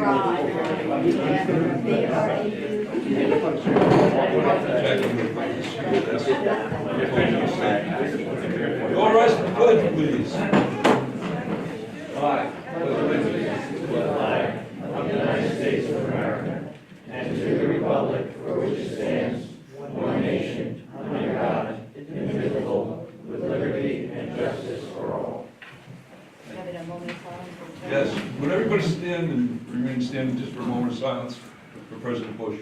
All rise for the pledge, please. I pledge allegiance to the flag of the United States of America and to the republic for which it stands, one nation, under God, indivisible, with liberty and justice for all. Yes, would everybody stand and remain standing just for a moment of silence for President Bush?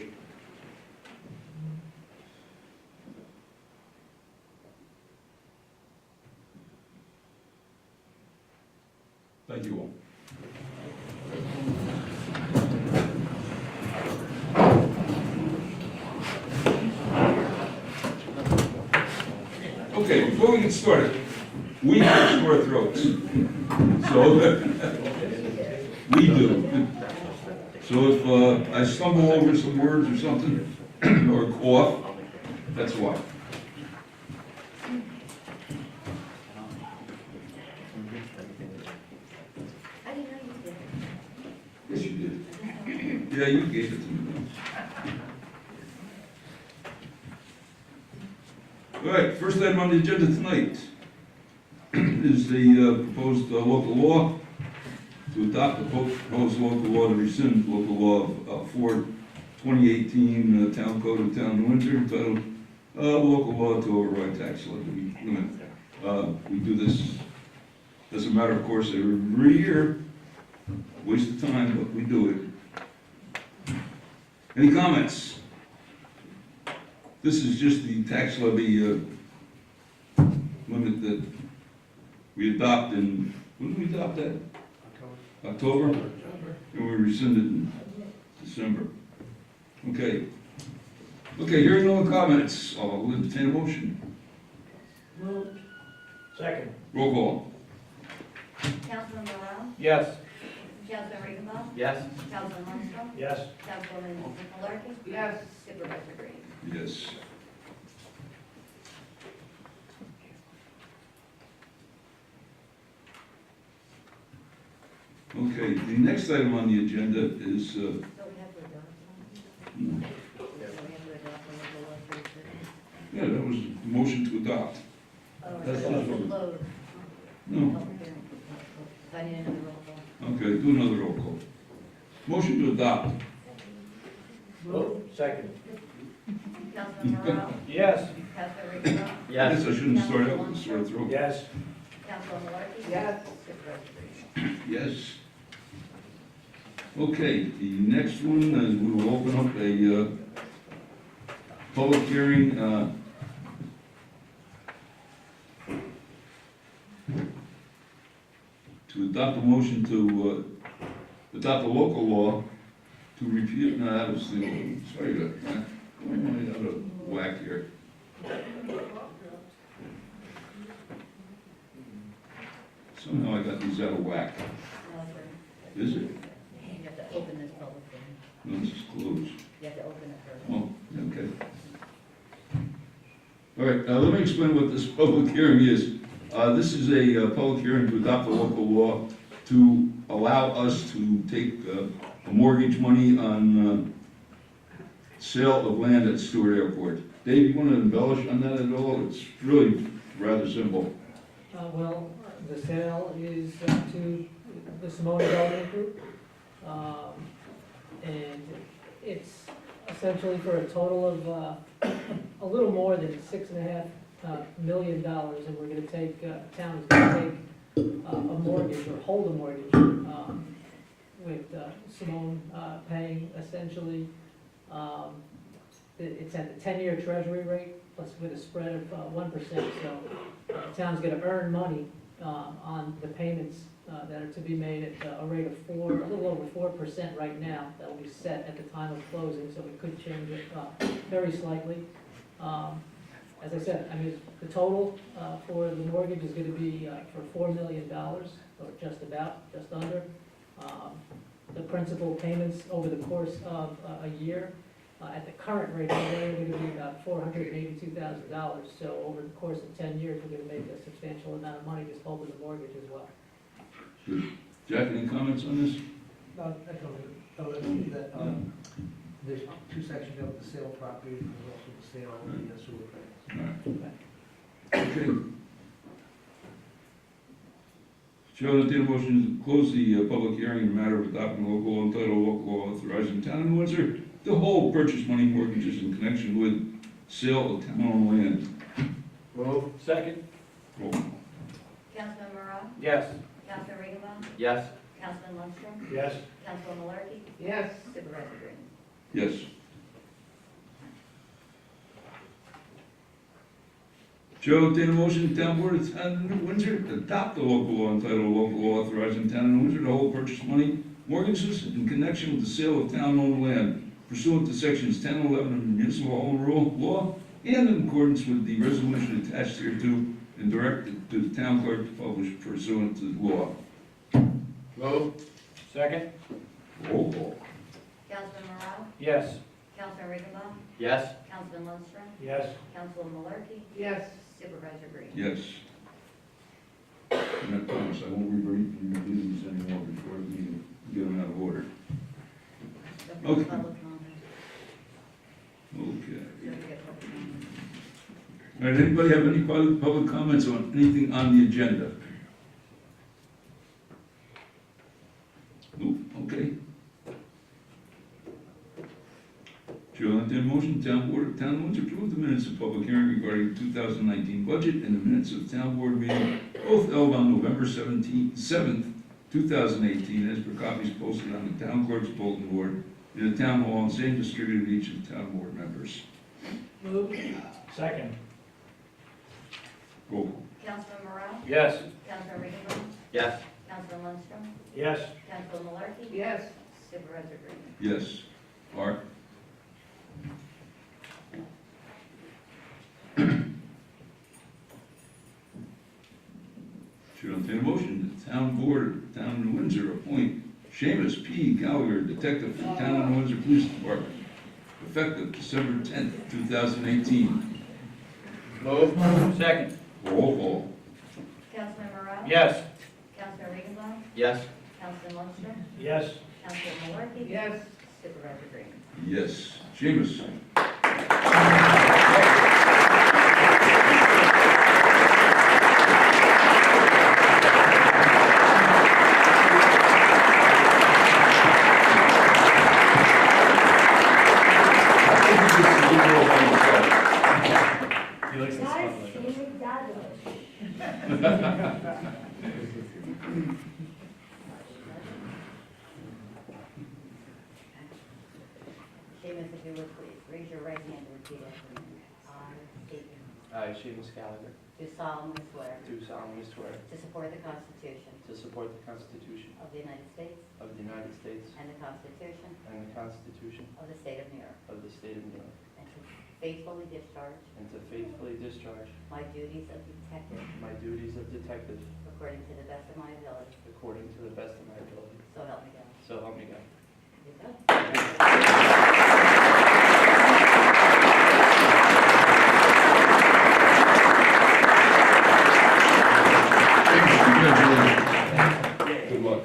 Thank you all. Okay, before we get started, we have sore throats. So, we do. So if I stumble over some words or something, or cough, that's why. I didn't know you did. Yes, you did. Yeah, you gave it to me. All right, first item on the agenda tonight is the proposed local law to adopt the proposed local law to rescind local law 4/2018 Town Code of Town of Windsor entitled local law to override tax levy limit. We do this, doesn't matter, of course, every year. Waste of time, but we do it. Any comments? This is just the tax levy limit that we adopt in, when did we adopt that? October? And we rescinded in December. Okay. Okay, hearing no comments, I'll entertain a motion. Moved. Second. Roll call. Councilman Morale? Yes. Councilman Regenbaum? Yes. Councilman Lundstrom? Yes. Councilwoman Malarkey? Yes. Supervisor Green? Yes. Okay, the next item on the agenda is, So we have to adopt one? So we have to adopt one of the laws for the city? yeah, that was a motion to adopt. Oh, That's so not it's a voted. load. No, Public hearing. I need another roll call. okay, do another roll call. Motion to adopt. Moved. Second. Councilman Morale? Yes. Councilman Regenbaum? I guess I shouldn't start out with the sore throat. Yes. Councilman Malarkey? Yes. Supervisor Green? Yes. Okay, the next one is we will open up a public hearing to adopt a motion to adopt a local law to repeal, no, that was the old, sorry, I'm out of whack here. Somehow I got these out of whack. No, Is it? You have to open this public hearing. No, this is closed. You have to open it first. Oh, okay. All right, let me explain what this public hearing is. This is a public hearing to adopt a local law to allow us to take mortgage money on sale of land at Stewart Airport. Dave, you want to embellish on that at all? It's really rather simple. Well, the sale is to the Simone Development Group, and it's essentially for a total of a little more than $6.5 million, and we're gonna take, town is gonna take a mortgage, or hold a mortgage, with Simone paying essentially, it's at the 10-year treasury rate, plus with a spread of 1%, so the town's gonna earn money on the payments that are to be made at a rate of a little over 4% right now. That will be set at the time of closing, so it could change it very slightly. As I said, I mean, the total for the mortgage is gonna be for $4 million, or just about, just under. The principal payments over the course of a year, at the current rate, they're gonna be about $482,000. So over the course of 10 years, we're gonna make a substantial amount of money just holding the mortgage as well. Good. Jack, any comments on this? There's two sections of the sale of property, and there's also the sale of the sewer plants. Okay. Chair will entertain a motion to close the public hearing in the matter of adopting local law entitled local law authorizing town of Windsor to hold purchase money mortgages in connection with sale of town-owned land. Move. Second. Roll call. Councilman Morale? Yes. Councilman Regenbaum? Yes. Councilman Lundstrom? Yes. Councilman Malarkey? Yes. Supervisor Green? Yes. Chair will entertain a motion the town board of town of Windsor to adopt the local law entitled local law authorizing town of Windsor to hold purchase money mortgages in connection with the sale of town-owned land pursuant to sections 10 and 11 of the municipal home rule law and in accordance with the resolution attached hereto and directed to the town clerk to publish pursuant to the law. Move. Second. Roll call. Councilman Morale? Yes. Councilman Regenbaum? Yes. Councilman Lundstrom? Yes. Councilman Malarkey? Yes. Supervisor Green? Yes. And I promise I won't read these anymore before we get them out of order. No Okay. public comment. Okay. Don't forget public comment. All right, anybody have any public comments on anything on the agenda? Nope, okay. Chair will entertain a motion, town board of town of Windsor approve the minutes of public hearing regarding 2019 budget and the minutes of town board meeting, both held on November 7th, 2018, as per copies posted on the town clerk's bulletin board in the town hall and same distributed to each of the town board members. Move. Second. Roll call. Councilman Morale? Yes. Councilman Regenbaum? Yes. Councilman Lundstrom? Yes. Councilman Malarkey? Yes. Supervisor Green? Yes. Art? Chair will entertain a motion, the town board of town of Windsor appoint Seamus P. Gallagher, detective for the town of Windsor Police Department, effective December 10th, 2018. Move. Second. Roll call. Councilman Morale? Yes. Councilman Regenbaum? Yes. Councilman Lundstrom? Yes. Councilman Malarkey? Yes. Supervisor Green? Yes. Seamus? He likes the spotlight. Seamus, if you would please, raise your right hand and repeat after me. I state your name. I, Seamus Gallagher, Do solemnly swear do solemnly swear to support the Constitution to support the Constitution of the United States of the United States and the Constitution and the Constitution of the State of New York, of the State of New York, and to faithfully discharge and to faithfully discharge my duties of detective my duties of detective according to the best of my ability. according to the best of my ability. So help me God. So help me God. You go. Congratulations. Good luck.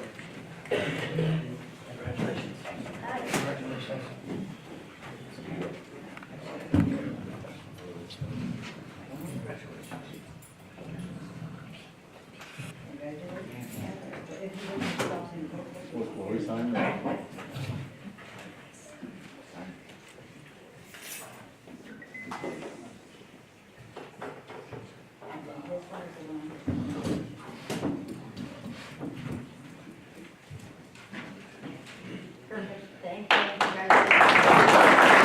Perfect. Thank you. Congratulations.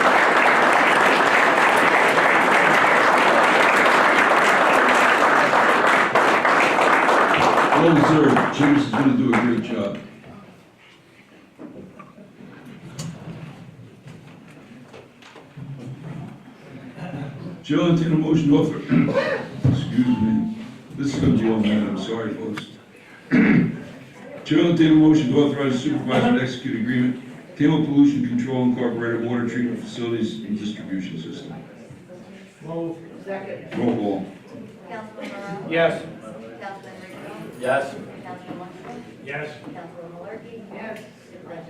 Well deserved. Seamus is going to do a great job. Chair will entertain a motion to offer. Excuse me. This is going to be all night. I'm sorry, folks. Chair will entertain a motion to authorize the supervisor to execute agreement, Table Pollution Control Incorporated Water Treatment Facilities and Distribution System. Move. Second. Roll call. Councilman Morale? Yes. Councilman Regenbaum? Yes. Councilman Lundstrom? Yes. Councilman Malarkey? Yes. Supervisor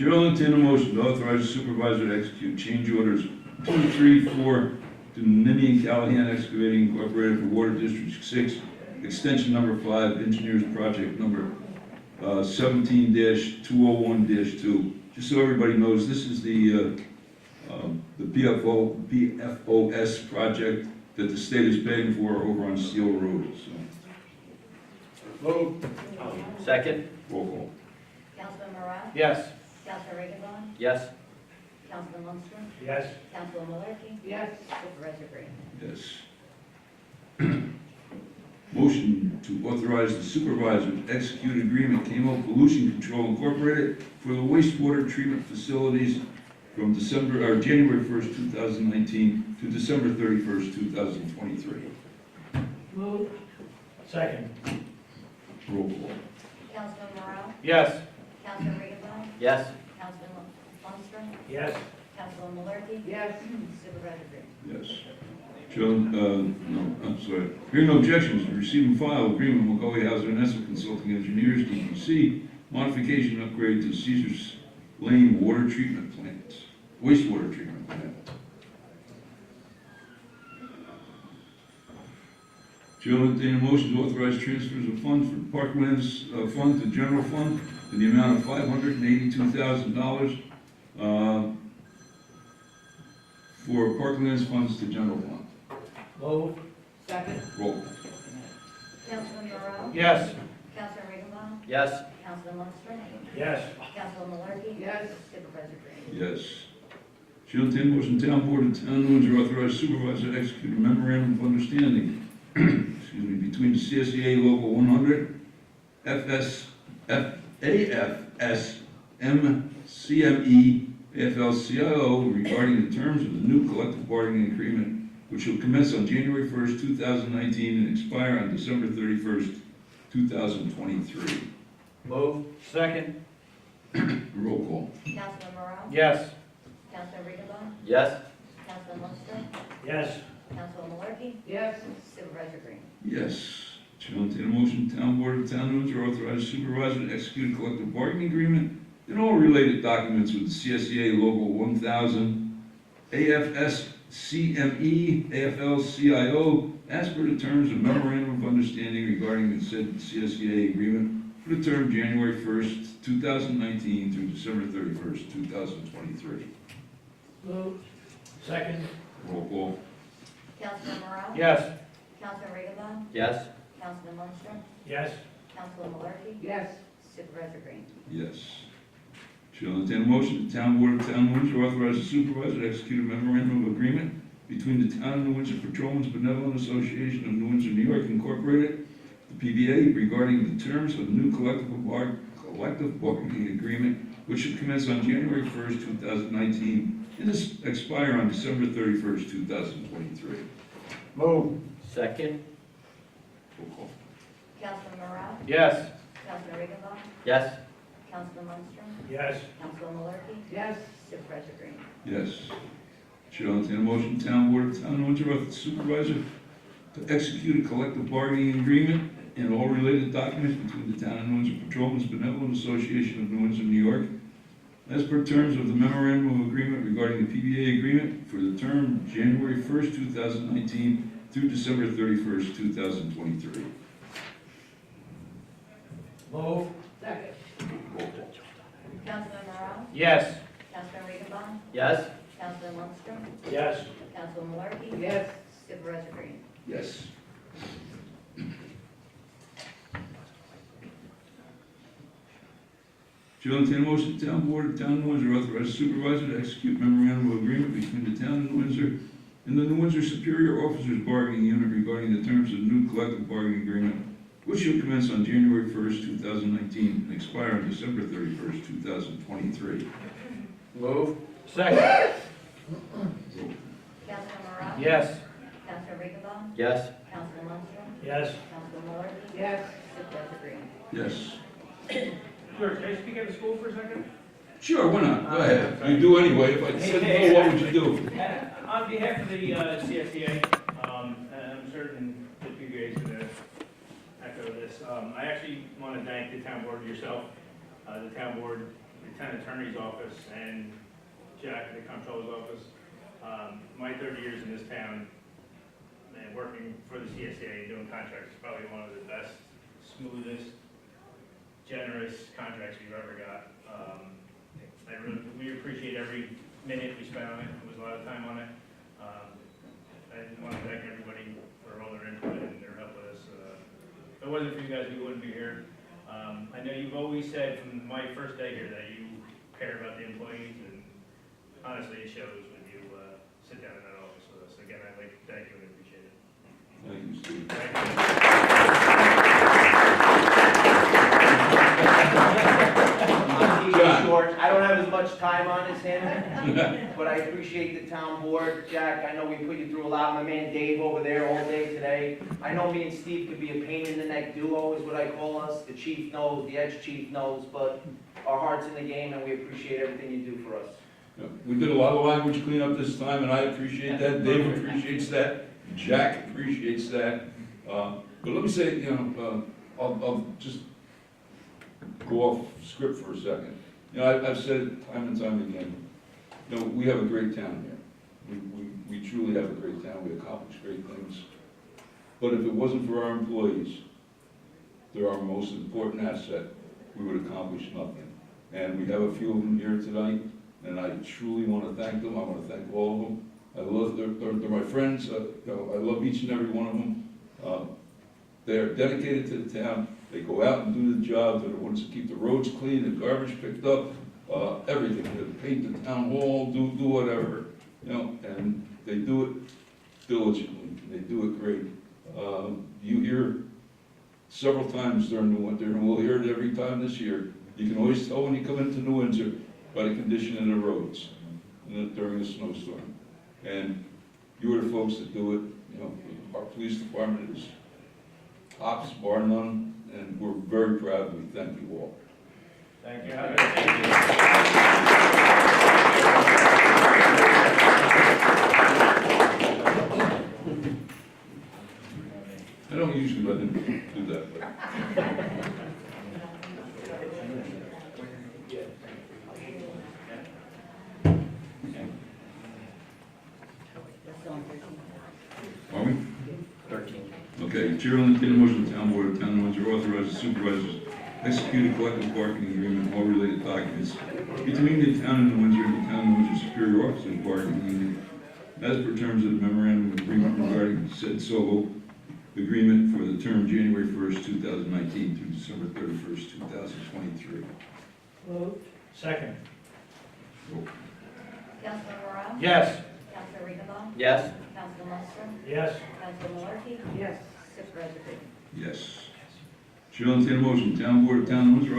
Chair will entertain a motion to authorize the supervisor to execute change orders 2, 3, 4 to Ninian Callahan Excavating Incorporated for Water District 6, extension number 5, engineers project number 17-201-2. Just so everybody knows, this is the PFOS project that the state is paying for over on Steel Road, so. Move. Second? Roll call. Councilman Morale? Yes. Councilman Riggenbach? Yes. Councilman Lundstrom? Yes. Councilman Malarkey? Yes. Supervisor Green? Yes. Motion to authorize the supervisor to execute agreement KMO Pollution Control Incorporated for the wastewater treatment facilities from January 1st, 2019 to December 31st, 2023. Move. Second. Roll call. Councilman Morale? Yes. Councilman Riggenbach? Yes. Councilman Lundstrom? Yes. Councilman Malarkey? Yes. Supervisor Green? Yes. Hearing no objections, receive and file agreement with Macaulay Hauser and Esser Consulting Engineers, DPC, modification upgrade to Caesar's Lane water treatment plant, wastewater treatment plant. Chair will entertain a motion to authorize transfers of funds from Parklands Fund to General Fund in the amount of $582,000 for Parklands funds to General Fund. Move. Second. Roll call. Councilman Morale? Yes. Councilman Riggenbach? Yes. Councilman Lundstrom? Yes. Councilman Malarkey? Yes. Supervisor Green? Yes. Chair will entertain a motion, town board of town of Windsor authorize supervisor to execute a memorandum of understanding, excuse me, between the CSEA Local 100, AFS, MCME, AFL-CIO regarding the terms of the new collective bargaining agreement, which will commence on January 1st, 2019 and expire on December 31st, 2023. Move. Second? Roll call. Councilman Morale? Yes. Councilman Riggenbach? Yes. Councilman Lundstrom? Yes. Councilman Malarkey? Yes. Supervisor Green? Yes. Chair will entertain a motion, town board of town of Windsor authorize supervisor to execute a collective bargaining agreement and all related documents with the CSEA Local 1000, AFS, CME, AFL-CIO, as per the terms of memorandum of understanding regarding the said CSEA agreement for the term January 1st, 2019 through December 31st, 2023. Move. Second. Roll call. Councilman Morale? Yes. Councilman Riggenbach? Yes. Councilman Lundstrom? Yes. Councilman Malarkey? Yes. Supervisor Green? Yes. Chair will entertain a motion, the town board of town of Windsor authorize the supervisor to execute a memorandum of agreement between the town of New Windsor Patrolmen's Benevolent Association of New Windsor, New York Incorporated, the PBA, regarding the terms of the new collective bargaining agreement, which should commence on January 1st, 2019, and expire on December 31st, 2023. Move. Second? Roll call. Councilman Morale? Yes. Councilman Riggenbach? Yes. Councilman Lundstrom? Yes. Councilman Malarkey? Yes. Supervisor Green? Yes. Chair will entertain a motion, town board of town of Windsor authorize the supervisor to execute a collective bargaining agreement and all related documents between the town of New Windsor Patrolmen's Benevolent Association of New Windsor, New York, as per terms of the memorandum of agreement regarding the PBA agreement for the term January 1st, 2019 through December 31st, 2023. Move. Second. Roll call. Councilman Morale? Yes. Councilman Riggenbach? Yes. Councilman Lundstrom? Yes. Councilman Malarkey? Yes. Supervisor Green? Yes. Chair will entertain a motion, the town board of town of Windsor authorize supervisor to execute memorandum of agreement between the town of New Windsor and the New Windsor Superior Officers Bargaining Unit regarding the terms of the new collective bargaining agreement, which shall commence on January 1st, 2019, and expire on December 31st, 2023. Move. Second? Councilman Morale? Yes. Councilman Riggenbach? Yes. Councilman Lundstrom? Yes. Councilman Malarkey? Yes. Supervisor Green? Yes. Sure, can I speak at the school for a second? Sure, why not? Go ahead. You do anyway. If I said no, what would you do? On behalf of the CSEA, and I'm certain the PBA is going to echo this, I actually want to thank the town board, yourself, the town board the town attorney's office and Jack at the comptroller's office. My 30 years in this town and working for the CSEA and doing contracts is probably one of the best, smoothest, generous contracts we've ever got. We appreciate every minute we spent on it. It was a lot of time on it. I want to thank everybody for all their input and their help with us. If it wasn't for you guys, we wouldn't be here. I know you've always said from my first day here that you care about the employees, and honestly, it shows when you sit down in that office with us. Again, I'd like to thank you and appreciate it. Thank you, Steve. Thank you. I'll keep it short. I don't have as much time on this hand, but I appreciate the town board. Jack, I know we put you through a lot. My man Dave over there all day today. I know me and Steve could be a pain in the neck duo is what I call us. The chief knows, the ex-chief knows, but our heart's in the game and we appreciate everything you do for us. Yeah, we did a lot of language cleanup this time, and I appreciate that. Dave appreciates that. Jack appreciates that. But let me say, I'll just go off script for a second. I've said it time and time again. We have a great town here. We truly have a great town. We accomplish great things. But if it wasn't for our employees, they're our most important asset, we would accomplish nothing. And we have a few of them here tonight, and I truly want to thank them. I want to thank all of them. I love, they're my friends. I love each and every one of them. They are dedicated to the town. They go out and do the job. They're the ones that keep the roads clean, the garbage picked up, everything. They paint the town hall, do whatever, and they do it diligently. They do it great. You hear several times during the winter, and we'll hear it every time this year. You can always tell when you come into New Windsor by the condition of the roads during a snowstorm. And you are the folks that do it. Our police department is tops, bar none, and we're very proud. We thank you all. Thank you. I don't usually let them do that, but That's on 13. are we? 13. Okay, Chair will entertain a motion the town board of town of Windsor authorizes supervisors execute a collective bargaining agreement and all related documents between the town of Windsor and the town of Windsor Superior Officers Bargaining Union as per terms of the memorandum of agreement regarding said SOLO agreement for the term January 1st, 2019 through December 31st, 2023. Moved. Second. Councilman Morale? Yes. Councilman Rickenbaugh? Yes. Councilman Lundstrom? Yes. Councilman Malarkey? Yes. Supervisor Green? Yes. Chair will entertain a motion the town board of town of Windsor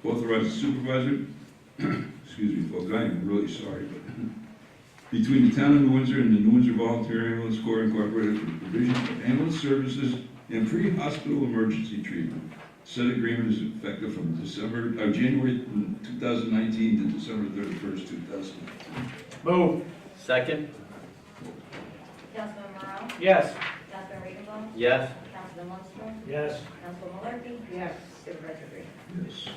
authorizes supervisor, excuse me folks, I am really sorry, but between the town of New Windsor and the New Windsor Volunteer Ambulance Corps Incorporated for the provision of ambulance services and pre-hospital emergency treatment. Said agreement is effective from January 2019 to December 31st, 2019. Move. Second. Councilman Morale? Yes. Councilman Rickenbaugh? Yes. Councilman Lundstrom? Yes. Councilman Malarkey? Yes. Supervisor Green? Yes.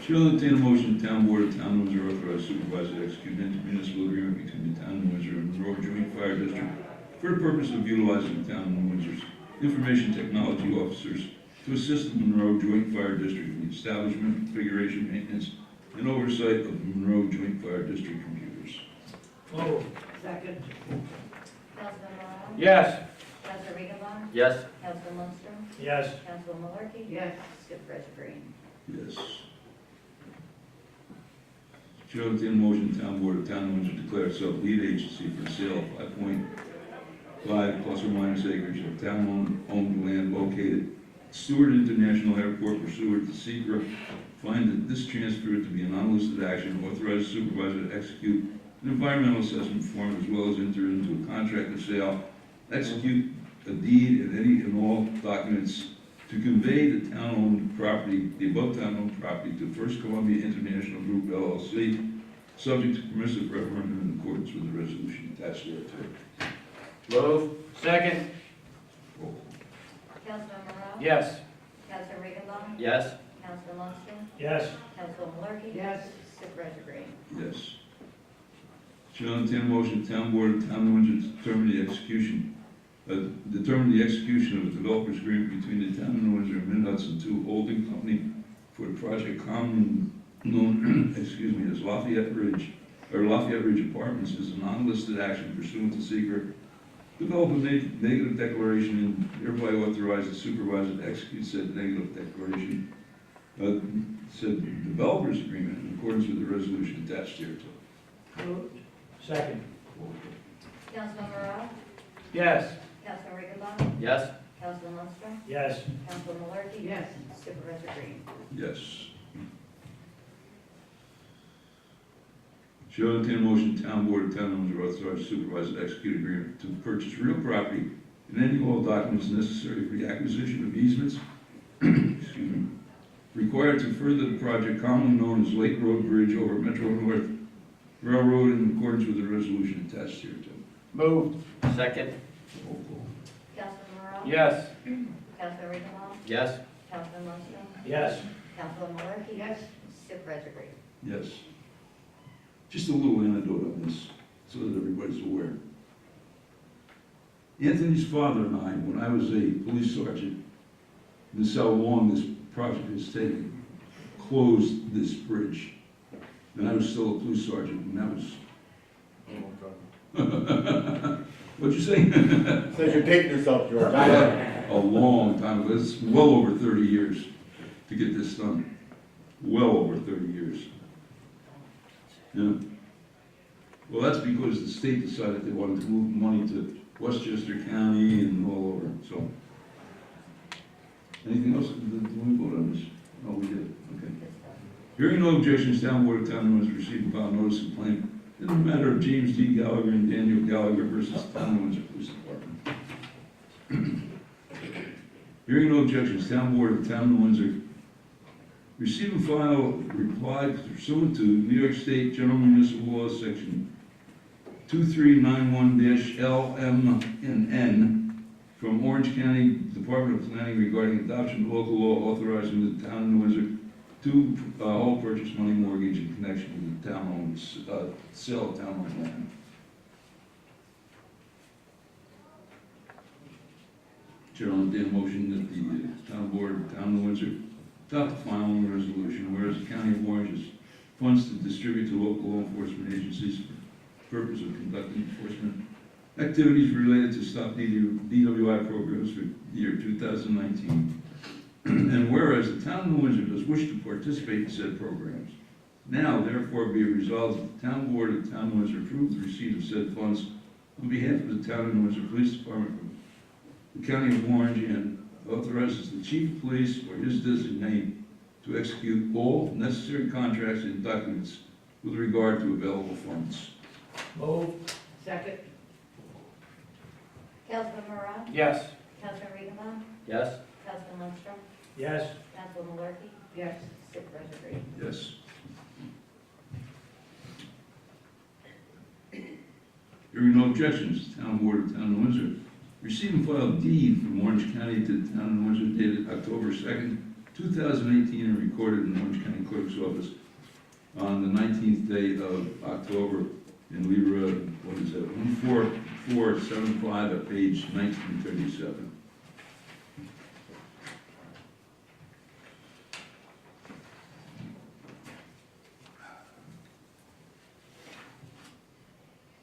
Chair will entertain a motion the town board of town of Windsor authorize supervisor to execute an intermunicipal agreement between the town of Windsor and Monroe Joint Fire District for the purpose of utilizing the town of Windsor's information technology officers to assist the Monroe Joint Fire District in the establishment, configuration, maintenance, and oversight of the Monroe Joint Fire District computers. Move. Second. Councilman Morale? Yes. Councilman Rickenbaugh? Yes. Councilman Lundstrom? Yes. Councilman Malarkey? Yes. Supervisor Green? Yes. Chair will entertain a motion the town board of town of Windsor declare itself lead agency for the sale of 5.5 plus or minus acres of town-owned land located at Stewart International Airport pursuant to SECRA. Find that this transfer to be an unlisted action, authorize the supervisor to execute an environmental assessment form as well as enter into a contract of sale, execute a deed and any and all documents to convey the town-owned property, the above town-owned property to First Columbia International Group LLC, subject to permissive referendum in accordance with the resolution attached thereto. Move. Second. Councilman Morale? Yes. Councilman Rickenbaugh? Yes. Councilman Lundstedt? Yes. Councilman Malarkey? Yes. Supervisor Green? Yes. Shall entertain a motion, town board of town of Windsor to determine the execution of a developer's agreement between the town of Windsor and Mid-Hudson Two Holding Company for the project commonly known, as Lafayette Ridge Apartments is a non-listed action pursuant to secret. Develop a negative declaration and hereby authorize the supervisor to execute said negative declaration, said developer's agreement in accordance with the resolution attached here to. Moved. Second. Councilman Morale? Yes. Councilman Riggenbach? Yes. Councilman Lundstedt? Yes. Councilman Malarkey? Yes. Supervisor Green? Yes. Shall entertain a motion, town board of town of Windsor authorize supervisor to execute agreement to purchase real property and any and all documents necessary for the acquisition of easements, excuse me, required to further the project commonly known as Lake Road Bridge over Metro North Railroad in accordance with the resolution attached here to. Moved. Second. Roll call. Councilman Morale? Yes. Councilman Riggenbach? Yes. Councilman Lundstedt? Yes. Councilman Malarkey? Yes. Supervisor Green? Yes. Just a little anecdote on this, so that everybody's aware. Anthony's father and I, when I was a police sergeant, this is how long this project has taken, closed this bridge. And I was still a police sergeant, and that was... What'd you say? Says you're dating yourself, George. A long time ago. It's well over 30 years to get this done. Well over 30 years. Yeah. Well, that's because the state decided they wanted to move money to Westchester County and all over, so. Anything else? Did we vote on this? Oh, we did, okay. Hearing no objections, town board of town was received and filed notice of claim in the matter of James D. Gallagher and Daniel Gallagher versus town of Windsor Police Department. Hearing no objections, town board of town of Windsor receive and file reply pursuant to New York State General Municipal Law, Section 2391-L, M, and N from Orange County Department of Planning regarding adoption of local law authorizing the town of Windsor to hold purchase money mortgage in connection with the town-owned sale of town-owned land. Chair will entertain a motion that the town board of town of Windsor adopt the following resolution, whereas the County of Orange has funds to distribute to local law enforcement agencies for the purpose of conducting enforcement activities related to stop DWI programs for the year 2019. And whereas the town of Windsor does wish to participate in said programs, now therefore be it resolved that the town board of town of Windsor approve the receipt of said funds on behalf of the town of Windsor Police Department from the County of Orange and authorizes the chief of police or his designee to execute all necessary contracts and documents with regard to available funds. Moved. Second. Councilman Morale? Yes. Councilman Riggenbach? Yes. Councilman Lundstedt? Yes. Councilman Malarkey? Yes. Supervisor Green? Yes. Hearing no objections, the town board of town of Windsor receive and file deed from Orange County to the town of Windsor dated October 2nd, 2018, and recorded in the Orange County Clerk's office on the 19th day of October. And we read, what is that, 14475 at page 1937.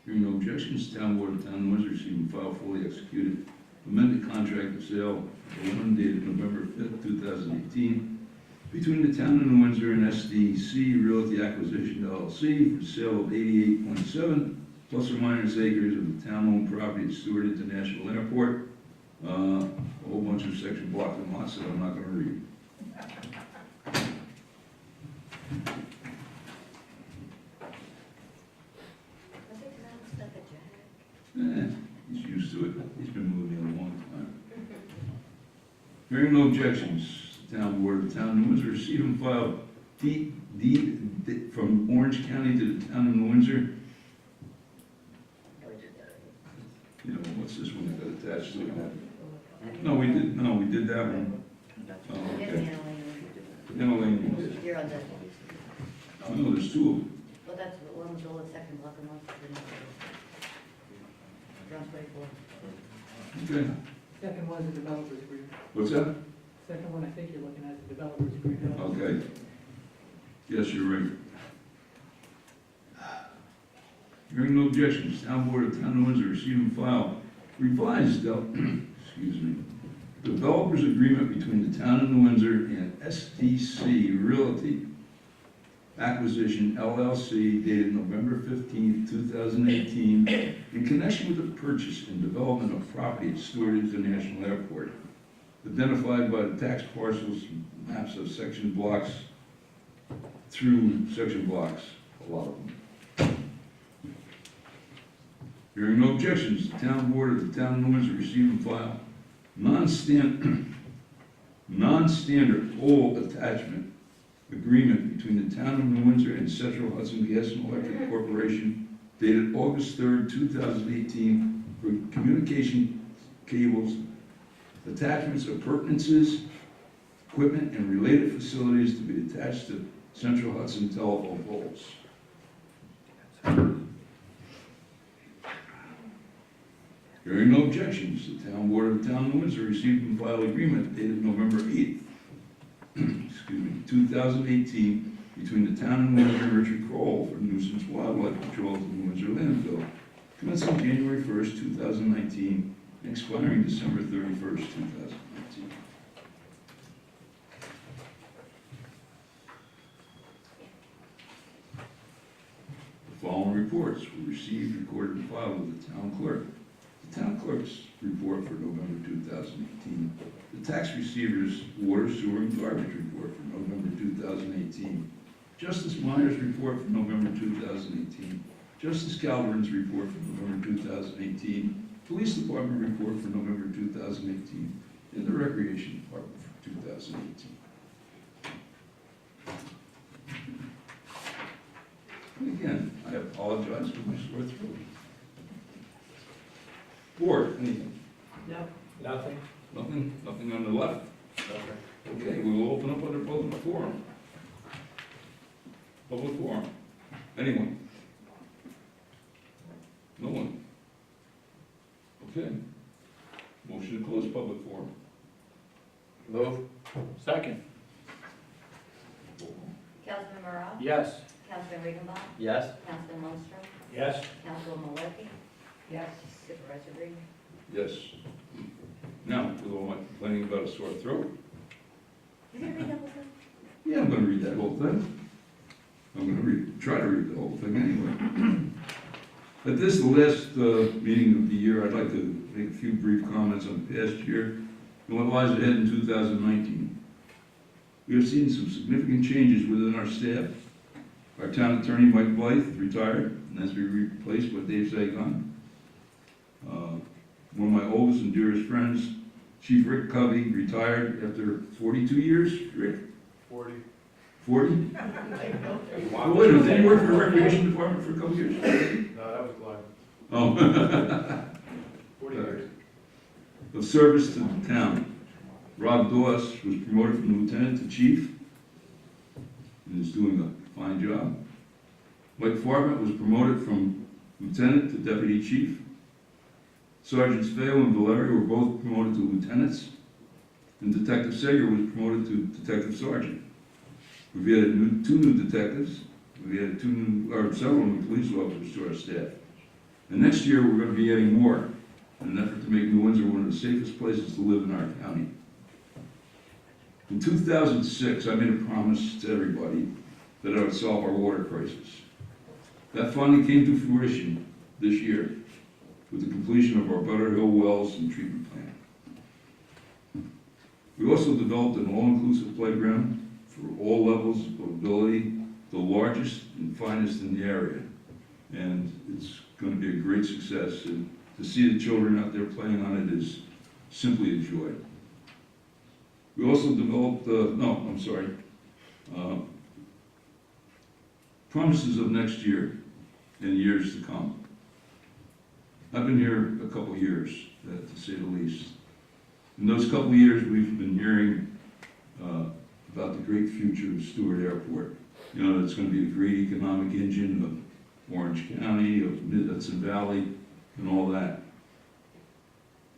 Hearing no objections, town board of town of Windsor receive and file fully executed amended contract of sale, the one dated November 5th, 2018, between the town of Windsor and SDC Realty Acquisition LLC for the sale of 88.7 plus or minus acres of the town-owned property at Stewart International Airport. A whole bunch of section block and lots that I'm not going to read. Was it pronounced like a jag? He's used to it. He's been moving a long time. Hearing no objections, the town board of town of Windsor receive and file deed from Orange County to the town of Windsor. You know, what's this one that got attached to it? No, we did that one. Oh, okay. Anna Lane. You're on the, Oh, no, there's two of them. well, that's the one with all the second block and one's the next. John 24. Okay. Second one's a developer's agreement. What's that? Second one, I think you're looking at the developer's agreement. Okay. Yes, you're right. Hearing no objections, Town Board of Town of Windsor receive and file revised, excuse me, developers agreement between the Town of New Windsor and SDC Realty Acquisition LLC dated November 15th, 2018, in connection with the purchase and development of property at Stewart International Airport, identified by the tax parcels, maps of section blocks through section blocks, a lot of them. Hearing no objections, the Town Board of the Town of New Windsor receive and file non-standard pole attachment agreement between the Town of New Windsor and Central Hudson Gas and Electric Corporation dated August 3rd, 2018 for communication cables, attachments, appurtenances, equipment, and related facilities to be attached to Central Hudson telephone poles. Hearing no objections, the Town Board of the Town of Windsor received and filed agreement dated November 8th, excuse me, 2018, between the Town of New Windsor and Richard Kroll for nuisance wildlife control at the New Windsor landfill, commencing January 1st, 2019, and expiring December 31st, 2019. The following reports were received, recorded, and filed with the Town Clerk. The Town Clerk's report for November 2018. The Tax Receiver's Water, Sewer, and Garbage report for November 2018. Justice Myers' report for November 2018. Justice Calverin's report for November 2018. Police Department report for November 2018. And the Recreation Department for 2018. And again, I apologize for my sore throat. Board, anything? Yep. Nothing. Nothing on the left. Okay, we will open up under public forum. Public forum. Anyone? No one? Okay. Motion to close public forum. Move. Second. Councilman Morale? Yes. Councilman Regenbaum? Yes. Councilman Lundstrom? Yes. Councilman Malecki? Yes. Supervisor Reed? Yes. Now, with all my complaining about a sore throat, You gonna read that whole thing? yeah, I'm gonna read that whole thing. I'm gonna try to read the whole thing anyway. At this, the last meeting of the year, I'd like to make a few brief comments on the past year and what lies ahead in 2019. We have seen some significant changes within our staff. Our town attorney, Mike Blythe, retired and has been replaced by Dave Zagon. One of my oldest and dearest friends, Chief Rick Covey, retired after 42 years. Rick? 40. 40? Well, wait a minute, did you work for the Recreation Department for a couple years? No, that was Glenn. Oh. 40 years. Of service to the town. Rob Doss was promoted from lieutenant to chief and is doing a fine job. Mike Farber was promoted from lieutenant to deputy chief. Sergeants Fail and Valerio were both promoted to lieutenants, and Detective Sager was promoted to detective sergeant. We've added two new detectives. We've added several new police officers to our staff. And next year, we're going to be adding more in an effort to make New Windsor one of the safest places to live in our county. In 2006, I made a promise to everybody that I would solve our water crisis. That finally came to fruition this year with the completion of our Butter Hill Wells and treatment plant. We also developed an all-inclusive playground for all levels of ability, the largest and finest in the area. And it's going to be a great success. And to see the children out there playing on it is simply a joy. We also developed, promises of next year and years to come. I've been here a couple years, to say the least. In those couple years, we've been hearing about the great future of Stewart Airport. You know, it's gonna be a great economic engine of Orange County, of Hudson Valley, and all that.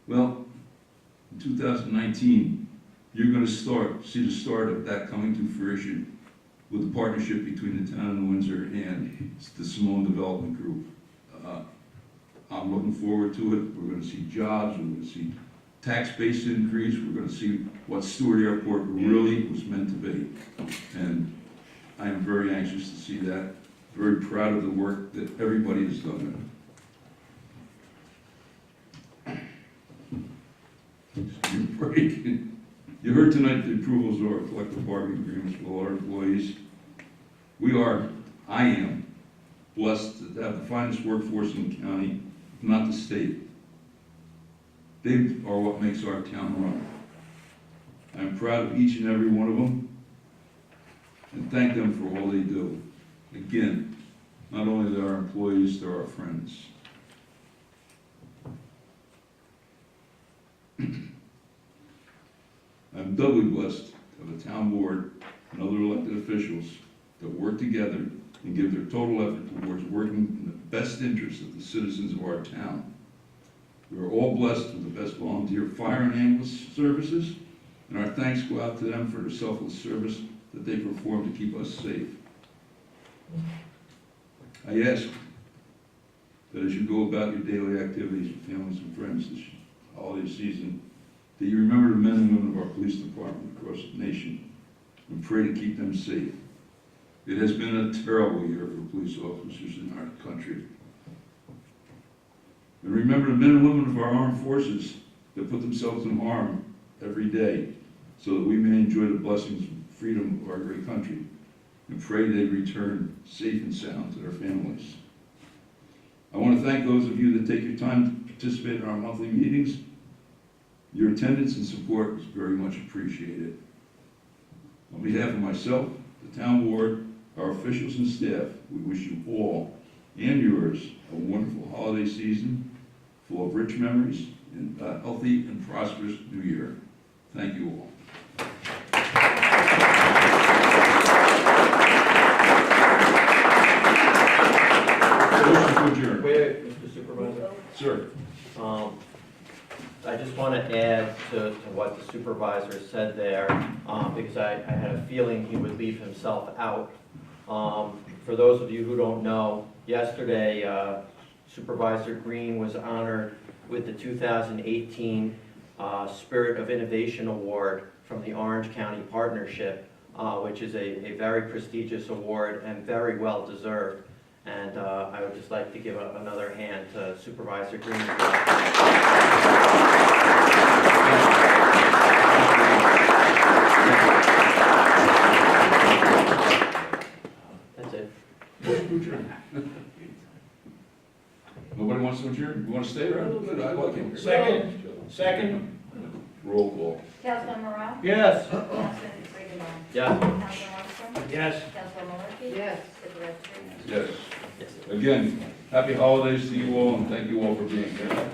Well, in 2019, you're gonna see the start of that coming to fruition with the partnership between the town of Windsor and the Simone Development Group. I'm looking forward to it. We're gonna see jobs, we're gonna see tax base increase, we're gonna see what Stewart Airport really was meant to be. And I am very anxious to see that, very proud of the work that everybody has done there. Excuse me, break. You heard tonight the approvals of our collective bargaining agreements with all our employees. I am blessed to have the finest workforce in the county, if not the state. They are what makes our town run. I'm proud of each and every one of them, and thank them for all they do. Again, not only they're our employees, they're our friends. I'm doubly blessed to have a town board and other elected officials that work together and give their total effort towards working in the best interest of the citizens of our town. We are all blessed with the best volunteer fire and ambulance services, and our thanks go out to them for their selfless service that they perform to keep us safe. I ask that as you go about your daily activities with families and friends this holiday season, that you remember the men and women of our police department across the nation and pray to keep them safe. It has been a terrible year for police officers in our country. And remember the men and women of our armed forces that put themselves in harm every day so that we may enjoy the blessings and freedom of our great country, and pray they return safe and sound to their families. I want to thank those of you that take your time to participate in our monthly meetings. Your attendance and support is very much appreciated. On behalf of myself, the town board, our officials and staff, we wish you all and yours a wonderful holiday season full of rich memories and a healthy and prosperous new year. Thank you all. Motion to adjourn. Wait, Mr. Supervisor. Sir. I just want to add to what the supervisor said there, because I had a feeling he would leave himself out. For those of you who don't know, yesterday Supervisor Green was honored with the 2018 Spirit of Innovation Award from the Orange County Partnership, which is a very prestigious award and very well deserved. And I would just like to give another hand to Supervisor Green. That's it. Motion to adjourn. Nobody wants to adjourn? You want to stay around? Good, I like it. Second. Roll call. Councilman Morale? Yes. Councilman Reagan. Yeah. Councilman Armstrong? Yes. Councilman Malarkey? Yes. Supervisor Green? Yes. Yes. Again, happy holidays to you all, and thank you all for being here.